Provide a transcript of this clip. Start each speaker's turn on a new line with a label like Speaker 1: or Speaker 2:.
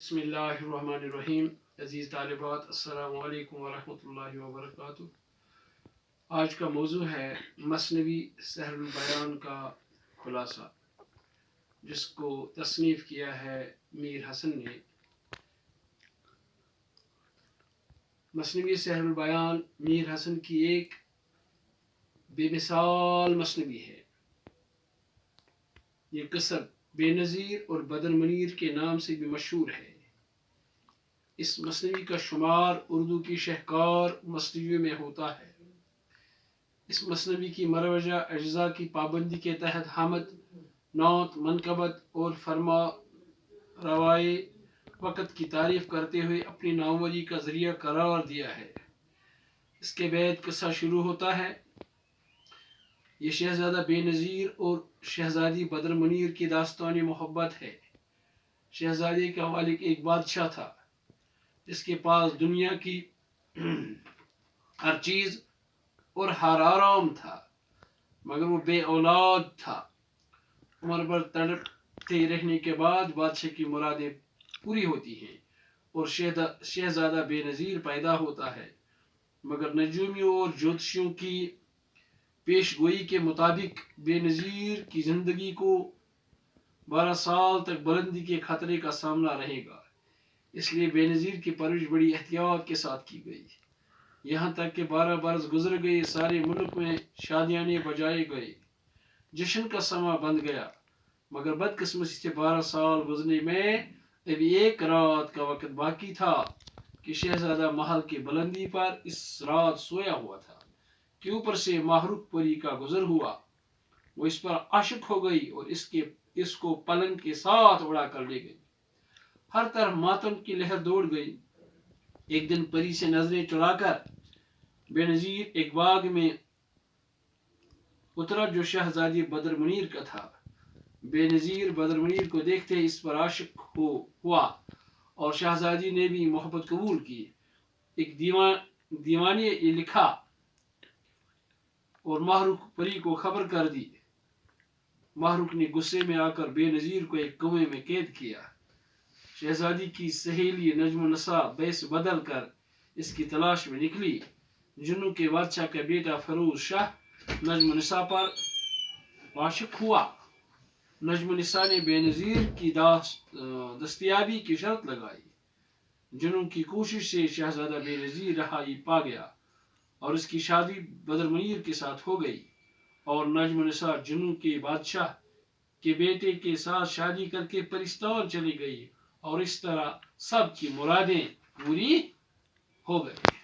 Speaker 1: بسم اللہ الرحمن الرحیم. عزیز طالبات، السلام علیکم ورحمۃ اللہ وبرکاتہ. آج کا موضوع ہے مثنوی سحر البیان کا خلاصہ، جس کو تصنیف کیا ہے میر حسن نے. مثنوی سحر البیان میر حسن کی ایک بے مثال مثنوی ہے. یہ قصر بے نظیر اور بدر منیر کے نام سے بھی مشہور ہے. اس مثنوی کا شمار اردو کی شہکار مثنویوں میں ہوتا ہے. اس مثنوی کی مروجہ اجزاء کی پابندی کے تحت حمد، نعت، منقبت اور فرما روائے وقت کی تعریف کرتے ہوئے اپنی ناولی کا ذریعہ قرار دیا ہے. اس کے بعد قصہ شروع ہوتا ہے. یہ شہزادہ بے نظیر اور شہزادی بدر منیر کی داستان محبت ہے. شہزادے کا والد ایک بادشاہ تھا جس کے پاس دنیا کی ہر چیز اور ہر آرام تھا، مگر وہ بے اولاد تھا. عمر بھر تڑپتے رہنے کے بعد بادشاہ کی مرادیں پوری ہوتی ہیں اور شہزادہ بے نظیر پیدا ہوتا ہے، مگر نجومیوں اور جوتشیوں کی پیش گوئی کے مطابق بے نظیر کی زندگی کو 12 سال تک بلندی کے خطرے کا سامنا رہے گا. اس لیے بے نظیر کی پرورش بڑی احتیاط کے ساتھ کی گئی. یہاں تک کہ 12 برس گزر گئے. سارے ملک میں شادیانے بجائے گئے، جشن کا سما بند گیا، مگر بدقسمتی سے 12 سال گزرنے میں ابھی ایک رات کا وقت باقی تھا کہ شہزادہ محل کی بلندی پر اس رات سویا ہوا تھا کہ اوپر سے ماہرخ پری کا گزر ہوا. وہ اس پر عاشق ہو گئی اور اس کو پلنگ کے ساتھ اڑا کر لے گئی. ہر طرف ماتم کی لہر دوڑ گئی. ایک دن پری سے نظریں چرا کر بے نظیر ایک باغ میں اترا جو شہزادی بدر منیر کا تھا. بے نظیر بدر منیر کو دیکھتے اس پر عاشق ہوا اور شہزادی نے بھی محبت قبول کی. ایک دیوان نے یہ لکھا اور ماہرخ پری کو خبر کر دی. ماہرخ نے غصے میں آ کر بے نظیر کو ایک کنویں میں قید کیا. شہزادی کی سہیلی نجم النساء بیس بدل کر اس کی تلاش میں نکلی. جنوں کے بادشاہ کا بیٹا فیروز شاہ نجم النساء پر عاشق ہوا. نجم النساء نے بے نظیر کی دستیابی کی شرط لگائی. جنوں کی کوشش سے شہزادہ بے نظیر رہائی پا گیا اور اس کی شادی بدر منیر کے ساتھ ہو گئی، اور نجم النساء جنوں کے بادشاہ کے بیٹے کے ساتھ شادی کر کے پرستان چلی گئی، اور اس طرح سب کی مرادیں پوری ہو گئی.